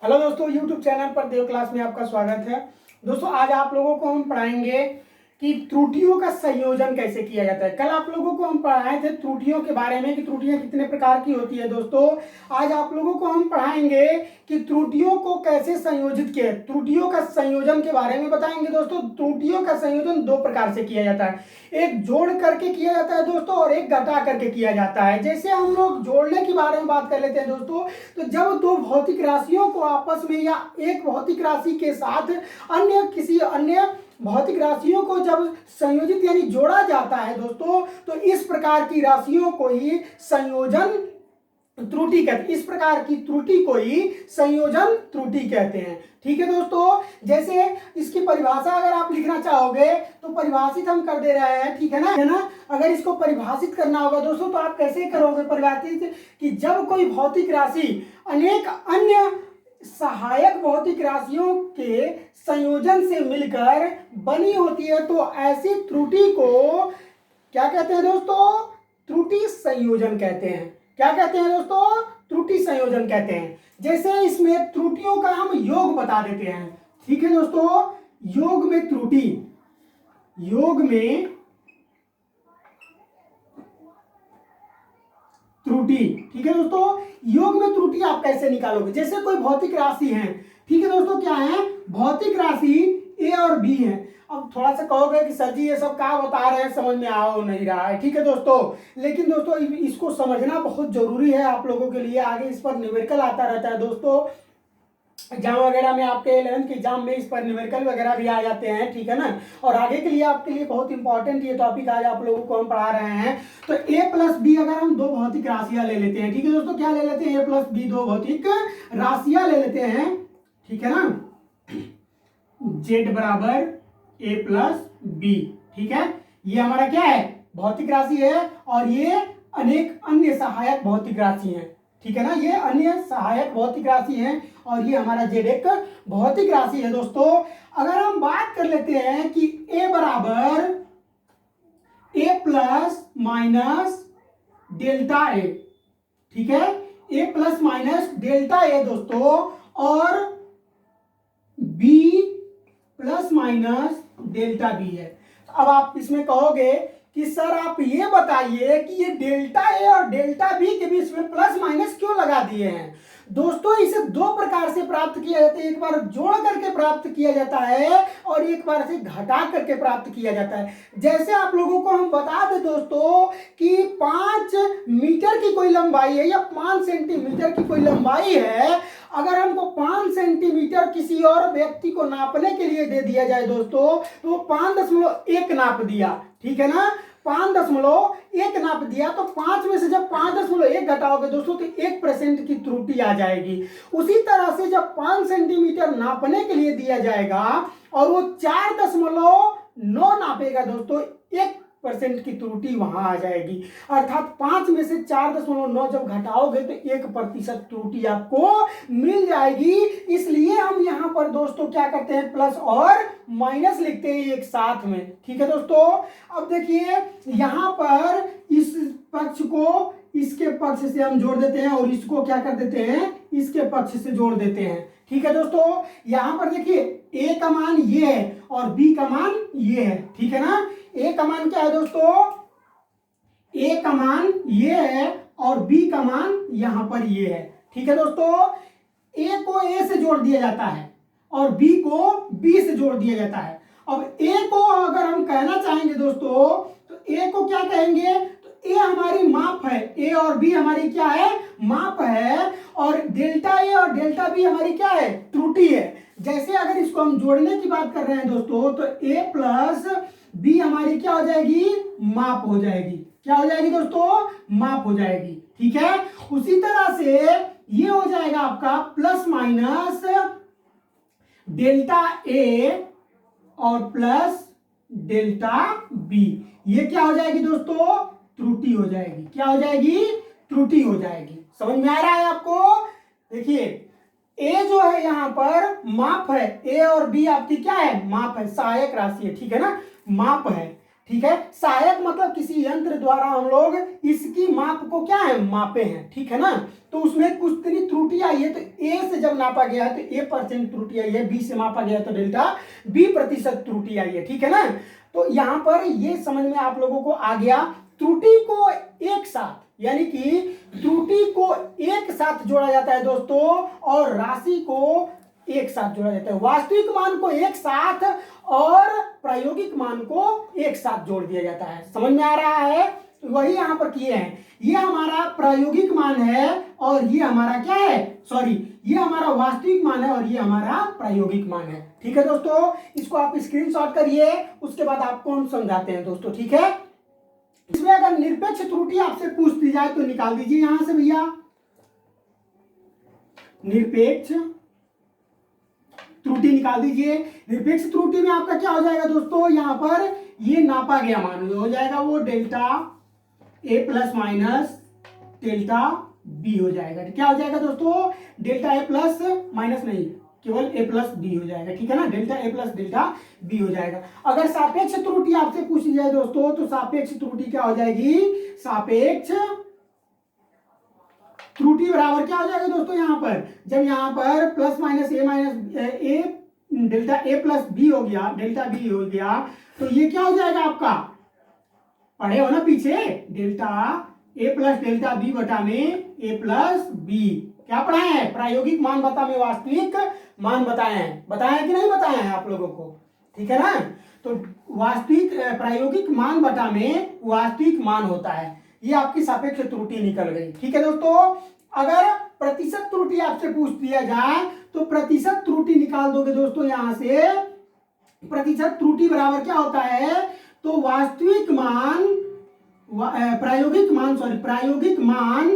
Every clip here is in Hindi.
हेलो दोस्तों, YouTube चैनल पर देव क्लास में आपका स्वागत है। दोस्तों, आज आप लोगों को हम पढ़ाएंगे कि त्रुटियों का संयोजन कैसे किया जाता है। कल आप लोगों को हम पढ़ाए थे त्रुटियों के बारे में कि त्रुटियां कितने प्रकार की होती है। दोस्तों, आज आप लोगों को हम पढ़ाएंगे कि त्रुटियों को कैसे संयोजित किया, त्रुटियों का संयोजन के बारे में बताएंगे। दोस्तों, त्रुटियों का संयोजन दो प्रकार से किया जाता है, एक जोड़ करके किया जाता है दोस्तों, और एक घटा करके किया जाता है। जैसे हम लोग जोड़ने के बारे में बात कर लेते हैं दोस्तों, तो जब दो भौतिक राशियों को आपस में या एक भौतिक राशि के साथ किसी अन्य भौतिक राशियों को जब संयोजित यानी जोड़ा जाता है दोस्तों, तो इस प्रकार की राशियों को ही संयोजन त्रुटि कहते हैं। इस प्रकार की त्रुटि को ही संयोजन त्रुटि कहते हैं। ठीक है दोस्तों, जैसे इसकी परिभाषा अगर आप लिखना चाहोगे तो परिभाषित हम कर दे रहे हैं, ठीक है ना। अगर इसको परिभाषित करना होगा दोस्तों तो आप कैसे करोगे परिभाषित, कि जब कोई भौतिक राशि अनेक अन्य सहायक भौतिक राशियों के संयोजन से मिलकर बनी होती है, तो ऐसी त्रुटि को क्या कहते हैं दोस्तों? त्रुटि संयोजन कहते हैं। क्या कहते हैं दोस्तों? त्रुटि संयोजन कहते हैं। जैसे इसमें त्रुटियों का हम योग बता देते हैं। ठीक है दोस्तों, योग में त्रुटि, योग में त्रुटि। ठीक है दोस्तों, योग में त्रुटि आप कैसे निकालोगे? जैसे कोई भौतिक राशि है, ठीक है दोस्तों, क्या है? भौतिक राशि ए और बी है। अब थोड़ा सा कहोगे कि सर जी ये सब क्या बता रहे हैं, समझ में आओ नहीं रहा है। ठीक है दोस्तों, लेकिन दोस्तों इसको समझना बहुत जरूरी है आप लोगों के लिए। आगे इस पर न्यूमेरिकल आता रहता है दोस्तों, एग्जाम वगैरह में आपके 11th के एग्जाम में इस पर न्यूमेरिकल वगैरह भी आ जाते हैं। ठीक है ना, और आगे के लिए आपके लिए बहुत इंपॉर्टेंट ये टॉपिक आज आप लोगों को हम पढ़ा रहे हैं। तो a प्लस बी अगर हम दो भौतिक राशियां ले लेते हैं, ठीक है दोस्तों, क्या ले लेते हैं? a प्लस बी दो भौतिक राशियां ले लेते हैं, ठीक है ना। z बराबर a प्लस बी, ठीक है। ये हमारा क्या है? भौतिक राशि है, और ये अनेक अन्य सहायक भौतिक राशि है। ठीक है ना, ये अन्य सहायक भौतिक राशि है, और ये हमारा z एक भौतिक राशि है। दोस्तों, अगर हम बात कर लेते हैं कि a बराबर a plus minus delta a, ठीक है, a plus minus delta a दोस्तों, और b plus minus delta b है। अब आप इसमें कहोगे कि सर आप ये बताइए कि ये डेल्टा ए और डेल्टा बी के बीच में प्लस माइनस क्यों लगा दिए हैं? दोस्तों, इसे दो प्रकार से प्राप्त किया जाता है, एक बार जोड़ करके प्राप्त किया जाता है और एक बार से घटा करके प्राप्त किया जाता है। जैसे आप लोगों को हम बता दें दोस्तों कि 5 मीटर की कोई लंबाई है या 5 सेंटीमीटर की कोई लंबाई है, अगर हमको 5 सेंटीमीटर किसी और व्यक्ति को नापने के लिए दे दिया जाए दोस्तों, तो 5.1 नाप दिया, ठीक है ना, 5.1 नाप दिया, तो 5 में से जब 5.1 घटाओगे दोस्तों तो 1% की त्रुटि आ जाएगी। उसी तरह से जब 5 सेंटीमीटर नापने के लिए दिया जाएगा और वो 4.9 नापेगा दोस्तों, 1% की त्रुटि वहां आ जाएगी। अर्थात 5 में से 4.9 जब घटाओगे तो 1% त्रुटि आपको मिल जाएगी। इसलिए हम यहां पर दोस्तों क्या करते हैं? प्लस और माइनस लिखते हैं एक साथ में। ठीक है दोस्तों, अब देखिए यहां पर इस पक्ष को इसके पक्ष से हम जोड़ देते हैं और इसको क्या कर देते हैं? इसके पक्ष से जोड़ देते हैं। ठीक है दोस्तों, यहां पर देखिए a का मान ये है और b का मान ये है, ठीक है ना। a का मान क्या है दोस्तों? a का मान ये है और b का मान यहां पर ये है। ठीक है दोस्तों, a को a से जोड़ दिया जाता है और b को b से जोड़ दिया जाता है। अब a को अगर हम कहना चाहेंगे दोस्तों तो a को क्या कहेंगे? तो a हमारी माप है, a और b हमारी क्या है? माप है, और डेल्टा a और डेल्टा b हमारी क्या है? त्रुटि है। जैसे अगर इसको हम जोड़ने की बात कर रहे हैं दोस्तों, तो a प्लस b हमारी क्या हो जाएगी? माप हो जाएगी। क्या हो जाएगी दोस्तों? माप हो जाएगी। ठीक है, उसी तरह से ये हो जाएगा आपका प्लस माइनस डेल्टा a और प्लस डेल्टा b। ये क्या हो जाएगी दोस्तों? त्रुटि हो जाएगी। क्या हो जाएगी? त्रुटि हो जाएगी। समझ में आ रहा है आपको? देखिए a जो है यहां पर माप है, a और b आपकी क्या है? माप है, सहायक राशि है, ठीक है ना, माप है। ठीक है। सहायक मतलब किसी यंत्र द्वारा हम लोग इसकी माप को क्या है, मापे हैं, ठीक है ना। तो उसमें कुछ त्रुटि आई है, तो ए से जब नापा गया है तो A% त्रुटि आई है, बी से मापा गया तो डेल्टा B% त्रुटि आई है, ठीक है ना। तो यहां पर ये समझ में आप लोगों को आ गया, त्रुटि को एक साथ, यानी कि त्रुटि को एक साथ जोड़ा जाता है दोस्तों, और राशि को एक साथ जोड़ा जाता है। वास्तविक मान को एक साथ और प्रायोगिक मान को एक साथ जोड़ दिया जाता है। समझ में आ रहा है, वही यहां पर किए हैं। ये हमारा प्रायोगिक मान है और ये हमारा क्या है, सॉरी, ये हमारा वास्तविक मान है और ये हमारा प्रायोगिक मान है, ठीक है दोस्तों। इसको आप स्क्रीनशॉट करिए, उसके बाद आपको हम समझाते हैं दोस्तों, ठीक है। इसमें अगर निरपेक्ष त्रुटि आपसे पूछ दी जाए तो निकाल दीजिए यहां से भैया, निरपेक्ष त्रुटि निकाल दीजिए। निरपेक्ष त्रुटि में आपका क्या हो जाएगा दोस्तों, यहां पर ये नापा गया मान हो जाएगा वो delta A plus minus delta B हो जाएगा। क्या हो जाएगा दोस्तों, डेल्टा A प्लस माइनस नहीं, केवल A प्लस B हो जाएगा, ठीक है ना। Delta A plus delta B हो जाएगा। अगर सापेक्ष त्रुटि आपसे पूछी जाए दोस्तों, तो सापेक्ष त्रुटि क्या हो जाएगी, सापेक्ष त्रुटि बराबर क्या हो जाएगा दोस्तों, यहां पर जब यहां पर plus minus A delta A plus B हो गया, डेल्टा B हो गया, तो ये क्या हो जाएगा आपका, पढ़े हो ना पीछे, delta A plus delta B बटा में A प्लस B। क्या पढ़ाए हैं, प्रायोगिक मान बता में वास्तविक मान बताए हैं, बताए कि नहीं बताए हैं आप लोगों को, ठीक है ना। तो वास्तविक प्रायोगिक मान बटा में वास्तविक मान होता है। ये आपकी सापेक्ष त्रुटि निकल गई, ठीक है दोस्तों। अगर प्रतिशत त्रुटि आपसे पूछ दिया जाए तो प्रतिशत त्रुटि निकाल दोगे दोस्तों यहां से। प्रतिशत त्रुटि बराबर क्या होता है, तो वास्तविक मान प्रायोगिक मान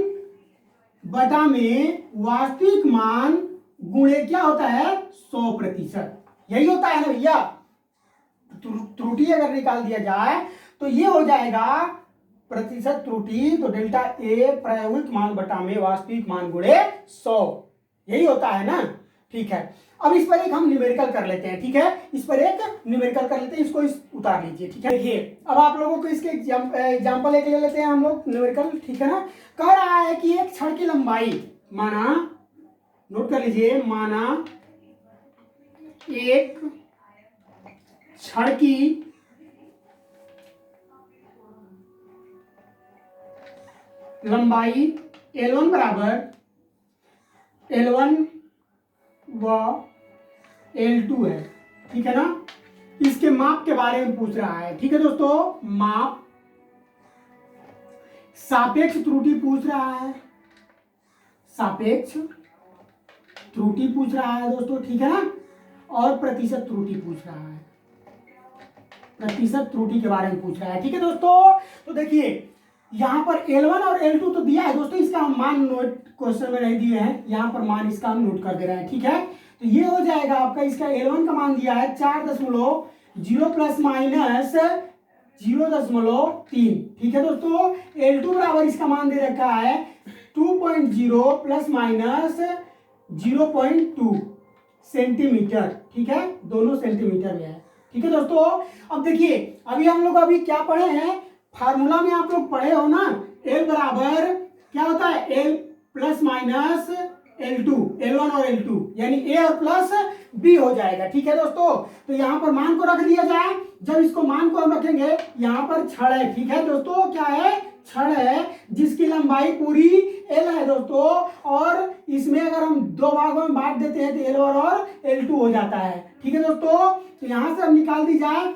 बटा में वास्तविक मान गुणे क्या होता है, 100%। यही होता है ना भैया। त्रुटि अगर निकाल दिया जाए तो ये हो जाएगा प्रतिशत त्रुटि, तो डेल्टा A प्रायोगिक मान बटा में वास्तविक मान गुणे 100, यही होता है ना, ठीक है। अब इस पर एक हम न्यूमेरिकल कर लेते हैं, ठीक है। इस पर एक न्यूमेरिकल कर लेते हैं, इसको उतार लीजिए, ठीक है। देखिए अब आप लोगों को इसके एग्जांपल एक ले लेते हैं हम लोग न्यूमेरिकल, ठीक है ना। कह रहा है कि एक छड़ की लंबाई, माना, नोट कर लीजिए, माना एक छड़ की लंबाई L1 बराबर L1 व L2 है, ठीक है ना। इसके माप के बारे में पूछ रहा है, ठीक है दोस्तों। माप, सापेक्ष त्रुटि पूछ रहा है, सापेक्ष त्रुटि पूछ रहा है दोस्तों, ठीक है ना। और प्रतिशत त्रुटि पूछ रहा है, प्रतिशत त्रुटि के बारे में पूछ रहा है, ठीक है दोस्तों। तो देखिए यहां पर L1 और L2 तो दिया है दोस्तों, इसका हम मान नोट क्वेश्चन में नहीं दिए हैं, यहां पर मान इसका हम नोट कर दे रहे हैं, ठीक है। तो ये हो जाएगा आपका, इसका L1 का मान दिया है 4.0 प्लस माइनस 0.3, ठीक है दोस्तों। L2 बराबर इसका मान दे रखा है 2.0 प्लस माइनस 0.2 सेंटीमीटर, ठीक है, दोनों सेंटीमीटर में है, ठीक है दोस्तों। अब देखिए अभी हम लोग अभी क्या पढ़े हैं, फार्मूला में आप लोग पढ़े हो ना, L बराबर क्या होता है, L plus minus L2, L1 और L2, यानी A और प्लस B हो जाएगा, ठीक है दोस्तों। तो यहाँ पर मान को रख दिया जाए, जब इसको मान को हम रखेंगे, यहाँ पर छड़ है, ठीक है दोस्तों, क्या है, छड़ है, जिसकी लंबाई पूरी L है दोस्तों, और इसमें अगर हम दो भागों में बांट देते हैं तो L1 और L2 हो जाता है, ठीक है दोस्तों। तो यहाँ से हम निकाल दी जाए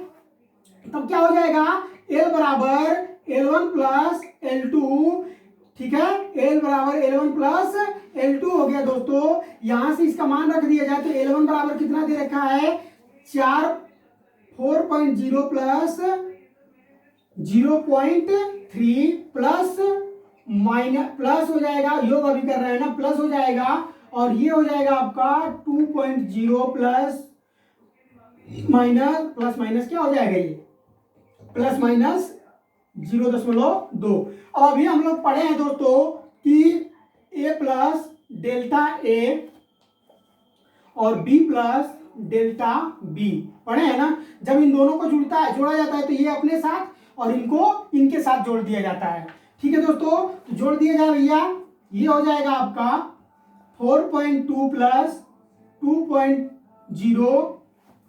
तब क्या हो जाएगा, L बराबर L1 प्लस L2, ठीक है, L बराबर L1 प्लस L2 हो गया दोस्तों। यहां से इसका मान रख दिया जाए तो L1 बराबर कितना दे रखा है, 4.0 प्लस 0.3 प्लस माइनस प्लस हो जाएगा, योग अभी कर रहे हैं ना, प्लस हो जाएगा, और ये हो जाएगा आपका 2.0 प्लस माइनस क्या हो जाएगा, ये प्लस माइनस 0.2। अब अभी हम लोग पढ़े हैं दोस्तों कि A प्लस डेल्टा A और B प्लस डेल्टा बी पढ़े हैं ना। जब इन दोनों को जोड़ा जाता है तो ये अपने साथ और इनको इनके साथ जोड़ दिया जाता है। ठीक है दोस्तों, तो जोड़ दिया जाए भैया, ये हो जाएगा आपका 4.2 प्लस 2.0,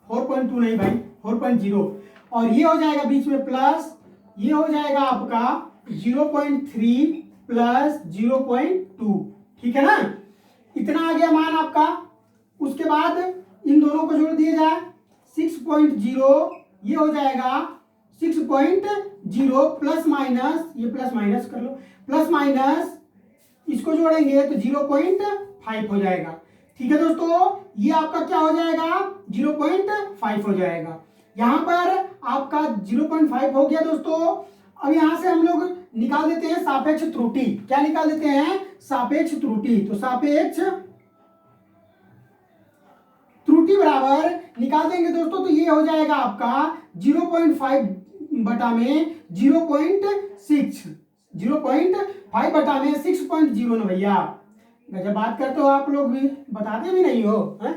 4.2 नहीं भाई 4.0, और ये हो जाएगा बीच में प्लस, ये हो जाएगा आपका 0.3 प्लस 0.2। ठीक है ना, इतना आ गया मान आपका। उसके बाद इन दोनों को जोड़ दिया जाए 6.0, ये हो जाएगा 6.0 प्लस माइनस, ये प्लस माइनस कर लो, प्लस माइनस इसको जोड़ेंगे तो 0.5 हो जाएगा। ठीक है दोस्तों, ये आपका क्या हो जाएगा 0.5 हो जाएगा। यहां पर आपका 0.5 हो गया दोस्तों। अब यहां से हम लोग निकाल देते हैं सापेक्ष त्रुटि। क्या निकाल देते हैं, सापेक्ष त्रुटि। तो सापेक्ष त्रुटि बराबर निकाल देंगे दोस्तों, तो ये हो जाएगा आपका 0.5 बटा में 0.6, 0.5 बटा में 6.0 ना भैया, जब बात करते हो आप लोग भी बताते भी नहीं हो है?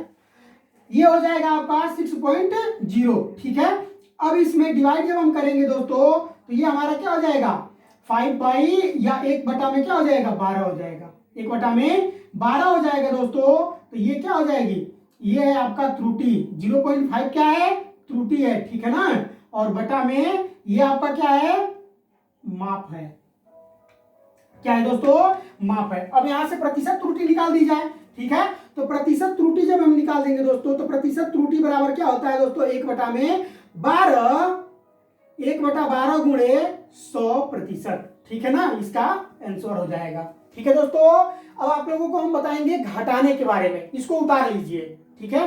ये हो जाएगा आपका 6.0। ठीक है, अब इसमें डिवाइड जब हम करेंगे दोस्तों तो ये हमारा क्या हो जाएगा 5 बाई या 1 बटा में क्या हो जाएगा 12 हो जाएगा, 1 बटा में 12 हो जाएगा दोस्तों। तो ये क्या हो जाएगी, ये है आपका त्रुटि। 0.5 क्या है, त्रुटि है। ठीक है ना, और बटा में ये आपका क्या है, माप है। क्या है दोस्तों, माप है। अब यहां से प्रतिशत त्रुटि निकाल दी जाए। ठीक है, तो प्रतिशत त्रुटि जब हम निकाल देंगे दोस्तों तो प्रतिशत त्रुटि बराबर क्या होता है दोस्तों 1 बटा में 12, 1 बटा 12 गुणे 100%। ठीक है ना, इसका आंसर हो जाएगा। ठीक है दोस्तों, अब आप लोगों को हम बताएंगे घटाने के बारे में, इसको उतार लीजिए। ठीक है,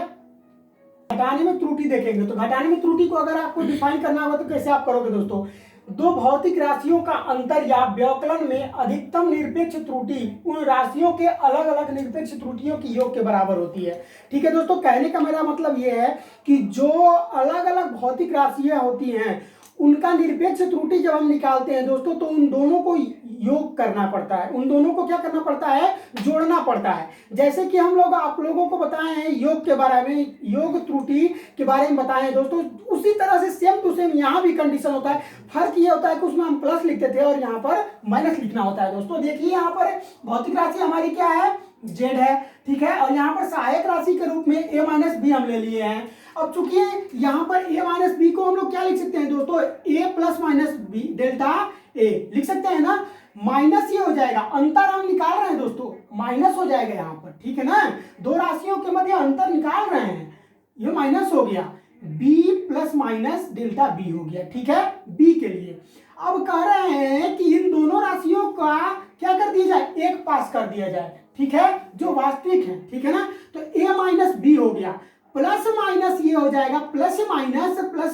घटाने में त्रुटि देखेंगे। तो घटाने में त्रुटि को अगर आपको डिफाइन करना होगा तो कैसे आप करोगे दोस्तों, दो भौतिक राशियों का अंतर या व्यवकलन में अधिकतम निरपेक्ष त्रुटि उन राशियों के अलग अलग निरपेक्ष त्रुटियों की योग के बराबर होती है। ठीक है दोस्तों, कहने का मेरा मतलब यह है कि जो अलग अलग भौतिक राशियां होती हैं उनका निरपेक्ष त्रुटि जब हम निकालते हैं दोस्तों तो उन दोनों को योग करना पड़ता है, उन दोनों को क्या करना पड़ता है, जोड़ना पड़ता है। जैसे कि हम लोग आप लोगों को बताए हैं योग के बारे में, योग त्रुटि के बारे में बताए हैं दोस्तों, उसी तरह से सेम टू सेम यहाँ भी कंडीशन होता है। फर्क ये होता है कि उसमें हम प्लस लिखते थे और यहाँ पर माइनस लिखना होता है दोस्तों। देखिए यहाँ पर भौतिक राशि हमारी क्या है, जेड है। ठीक है, और यहाँ पर सहायक राशि के रूप में ए माइनस बी हम ले लिए हैं। अब चूंकि यहाँ पर ए माइनस बी को हम लोग क्या लिख सकते हैं दोस्तों, ए plus minus B delta A लिख सकते हैं ना। माइनस ये हो जाएगा, अंतर हम निकाल रहे हैं दोस्तों, माइनस हो जाएगा यहाँ पर। ठीक है ना, दो राशियों के मध्य अंतर निकाल रहे हैं, ये माइनस हो गया, B plus minus delta B हो गया। ठीक है, बी के लिए अब कह रहे हैं कि इन दोनों राशियों का क्या कर दिया जाए, एक पास कर दिया जाए। ठीक है, जो वास्तविक है। ठीक है ना, तो ए माइनस बी हो गया, प्लस माइनस ये हो जाएगा, प्लस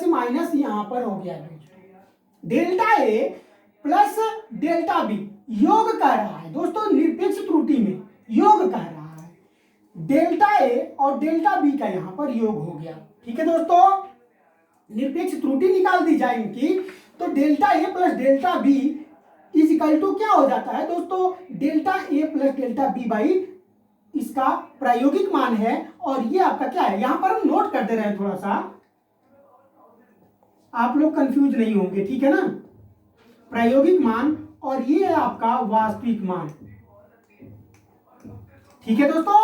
माइनस यहां पर हो गया delta A plus delta B योग कह रहा है दोस्तों, निरपेक्ष त्रुटि में योग कह रहा है। डेल्टा ए और डेल्टा बी का यहां पर योग हो गया। ठीक है दोस्तों, निरपेक्ष त्रुटि निकाल दी जाए इनकी, तो delta A plus delta B is equal to क्या हो जाता है दोस्तों, delta A plus delta B by इसका प्रायोगिक मान है। और ये आपका क्या है, यहां पर हम नोट कर दे रहे हैं थोड़ा सा, आप लोग कंफ्यूज नहीं होंगे। ठीक है ना, प्रायोगिक मान और ये है आपका वास्तविक मान। ठीक है दोस्तों,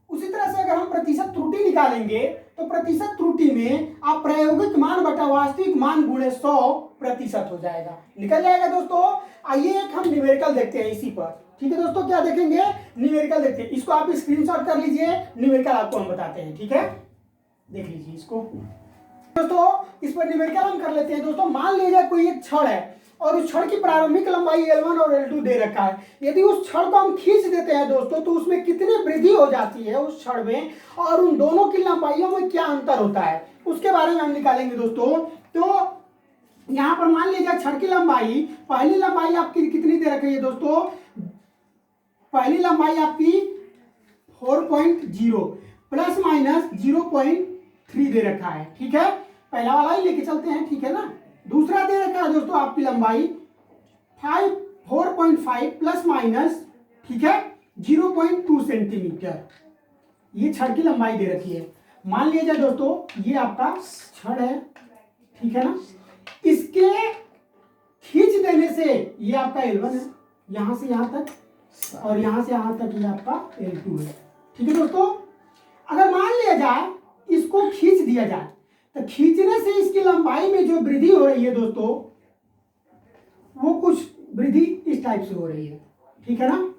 उसी तरह से अगर हम प्रतिशत त्रुटि निकालेंगे तो प्रतिशत त्रुटि में आप प्रायोगिक मान बटा वास्तविक मान गुणे 100% हो जाएगा, निकल जाएगा दोस्तों। आइए एक हम न्यूमेरिकल देखते हैं इसी पर। ठीक है दोस्तों, क्या देखेंगे, न्यूमेरिकल देखते हैं। इसको आप स्क्रीनशॉट कर लीजिए, न्यूमेरिकल आपको हम बताते हैं। ठीक है, देख लीजिए इसको दोस्तों, इस पर न्यूमेरिकल हम कर लेते हैं दोस्तों। मान लीजिए कोई एक छड़ है और उस छड़ की प्रारंभिक लंबाई L1 और L2 दे रखा है। यदि उस छड़ को हम खींच देते हैं दोस्तों तो उसमें कितनी वृद्धि हो जाती है उस छड़ में, और उन दोनों की लंबाइयों में क्या अंतर होता है, उसके बारे में हम निकालेंगे दोस्तों। तो यहां पर मान लीजिए छड़ की लंबाई, पहली लंबाई आपकी कितनी दे रखी है दोस्तों, पहली लंबाई आपकी 4.0 प्लस माइनस 0.3 दे रखा है। ठीक है, पहला वाला ही लेके चलते हैं। ठीक है ना, दूसरा दे रखा है दोस्तों आपकी लंबाई 4.5 प्लस माइनस, ठीक है 0.2 सेंटीमीटर, ये छड़ की लंबाई दे रखी है। मान लिया जाए दोस्तों ये आपका छड़ है, ठीक है ना, इसके खींच देने से ये आपका L1 है, यहां से यहां तक, और यहां से यहां तक ये आपका L2 है। ठीक है दोस्तों, अगर मान लिया जाए इसको खींच दिया जाए तो खींचने से इसकी लंबाई में जो वृद्धि हो रही है दोस्तों, वो कुछ वृद्धि इस टाइप से हो रही है, ठीक है ना,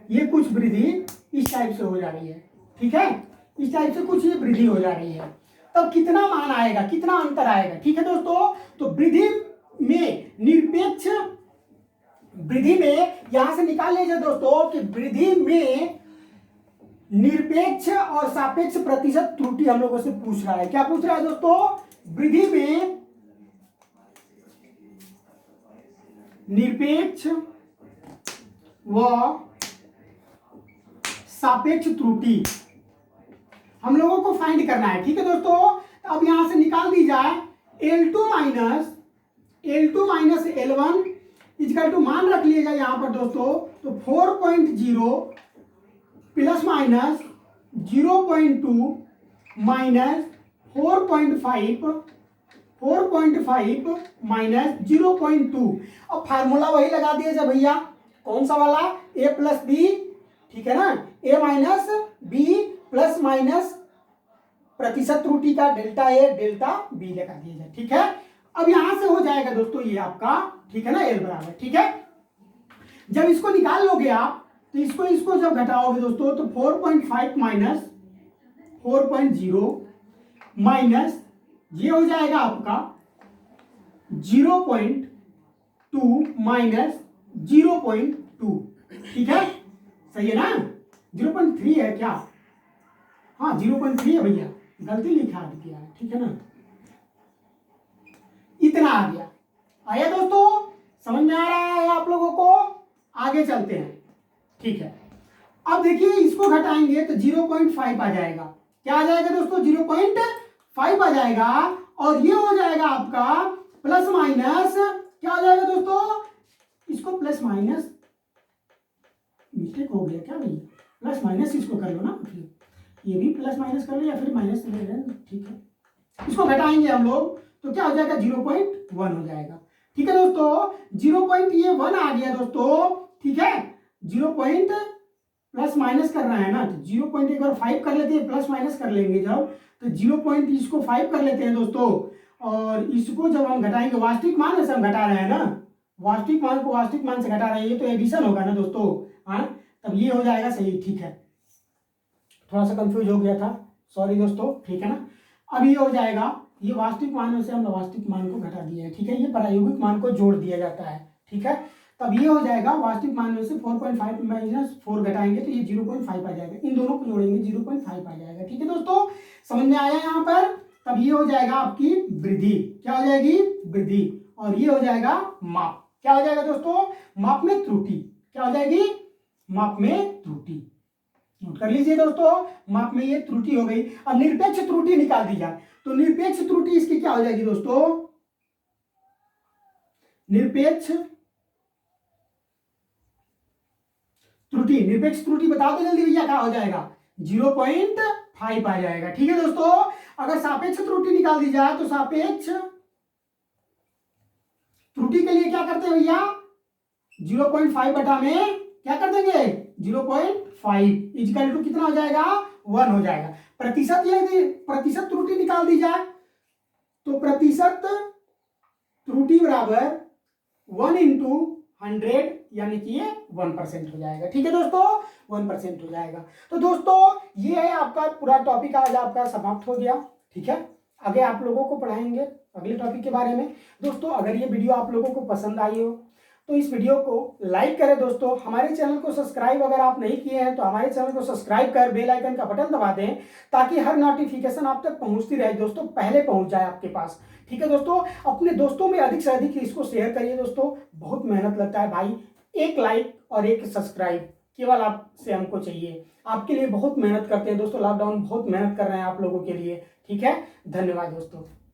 ये कुछ वृद्धि इस टाइप से हो जा रही है, ठीक है, इस टाइप से कुछ ये वृद्धि हो जा रही है। तब कितना मान आएगा, कितना अंतर आएगा, ठीक है दोस्तों। तो वृद्धि में निरपेक्ष, वृद्धि में यहां से निकाल लीजिए दोस्तों कि वृद्धि में निरपेक्ष और सापेक्ष प्रतिशत त्रुटि हम लोगों से पूछ रहा है। क्या पूछ रहा है दोस्तों? वृद्धि में निरपेक्ष व सापेक्ष त्रुटि हम लोगों को फाइंड करना है, ठीक है दोस्तों। अब यहां से निकाल दी जाए L2 minus L1 is equal to, मान रख लिएगा यहां पर दोस्तों, तो 4.0 प्लस माइनस 0.2 माइनस 4.5 माइनस 0.2। अब फार्मूला वही लगा दिया जाए भैया, कौन सा वाला, a प्लस बी, ठीक है ना, a minus B plus minus प्रतिशत त्रुटि का डेल्टा ए डेल्टा बी लगा दिया जाए, ठीक है। अब यहां से हो जाएगा दोस्तों ये आपका, ठीक है ना, L बराबर, ठीक है। जब इसको निकाल लोगे आप तो इसको जब घटाओगे दोस्तों तो 4.5 माइनस 4.0 माइनस ये हो जाएगा आपका 0.2 माइनस 0.2, ठीक है, सही है ना। 0.3 है क्या? हाँ 0.3 है भैया, गलती लिखा दिया है, ठीक है ना। इतना आ गया, आया दोस्तों, समझ में आ रहा है आप लोगों को? आगे चलते हैं, ठीक है। अब देखिए इसको घटाएंगे तो 0.5 आ जाएगा। क्या आ जाएगा दोस्तों? 0.5 आ जाएगा, और ये हो जाएगा आपका प्लस माइनस, क्या हो जाएगा दोस्तों? इसको प्लस माइनस, मिस्टेक हो गया क्या भैया, प्लस माइनस इसको कर लो ना, फिर ये भी प्लस माइनस कर लो या फिर माइनस ले लें, ठीक है। इसको घटाएंगे हम लोग तो क्या हो जाएगा? 0.1 हो जाएगा, ठीक है दोस्तों। 0.1 आ गया दोस्तों, ठीक है। 0. प्लस माइनस कर रहा है ना, तो 0. एक बार 5 कर लेते हैं, प्लस माइनस कर लेंगे जब, तो 0. इसको 5 कर लेते हैं दोस्तों, और इसको जब हम घटाएंगे, वास्तविक मान से हम घटा रहे हैं ना, वास्तविक मान को वास्तविक मान से घटा रहे हैं, ये तो एडिशन होगा ना दोस्तों, हाँ, तब ये हो जाएगा सही, ठीक है। थोड़ा सा कंफ्यूज हो गया था, सॉरी दोस्तों, ठीक है ना। अब ये हो जाएगा, ये वास्तविक मान में से हम वास्तविक मान को घटा दिया है, ठीक है, ये प्रायोगिक मान को जोड़ दिया जाता है, ठीक है। तब ये हो जाएगा वास्तविक मान में से 4.5 माइनस 4 घटाएंगे तो ये 0.5 आ जाएगा, इन दोनों को जोड़ेंगे 0.5 आ जाएगा, ठीक है दोस्तों, समझ में आया यहाँ पर। तब ये हो जाएगा आपकी वृद्धि, क्या हो जाएगी? वृद्धि, और ये हो जाएगा माप, क्या हो जाएगा दोस्तों? माप में त्रुटि, क्या हो जाएगी? माप में त्रुटि, नोट कर लीजिए दोस्तों, माप में ये त्रुटि हो गई। अब निरपेक्ष त्रुटि निकाल दी जाए तो निरपेक्ष त्रुटि इसकी क्या हो जाएगी दोस्तों? निरपेक्ष त्रुटि, निरपेक्ष त्रुटि बता दो जल्दी भैया, क्या हो जाएगा? 0.5 आ जाएगा, ठीक है दोस्तों। अगर सापेक्ष त्रुटि निकाल दी जाए तो सापेक्ष त्रुटि के लिए क्या करते हैं भैया? 0.5 बटा में क्या कर देंगे? 0.5 इजकल टू कितना हो जाएगा? 1 हो जाएगा। प्रतिशत, यदि प्रतिशत त्रुटि निकाल दी जाए तो प्रतिशत त्रुटि बराबर 1 इंटू 100 यानी कि ये 1% हो जाएगा, ठीक है दोस्तों, 1% हो जाएगा। तो दोस्तों ये है आपका पूरा टॉपिक, आज आपका समाप्त हो गया, ठीक है। आगे आप लोगों को पढ़ाएंगे अगले टॉपिक के बारे में। दोस्तों अगर ये वीडियो आप लोगों को पसंद आई हो तो इस वीडियो को लाइक करें दोस्तों। हमारे चैनल को सब्सक्राइब अगर आप नहीं किए हैं तो हमारे चैनल को सब्सक्राइब कर बेल आइकन का बटन दबा दें, ताकि हर नोटिफिकेशन आप तक पहुंचती रहे दोस्तों, पहले पहुंच जाए आपके पास, ठीक है दोस्तों। अपने दोस्तों में अधिक से अधिक इसको शेयर करिए दोस्तों, बहुत मेहनत लगता है भाई, एक लाइक और एक सब्सक्राइब केवल आपसे हमको चाहिए, आपके लिए बहुत मेहनत करते हैं दोस्तों, लॉकडाउन बहुत मेहनत कर रहे हैं आप लोगों के लिए, ठीक है। धन्यवाद दोस्तों।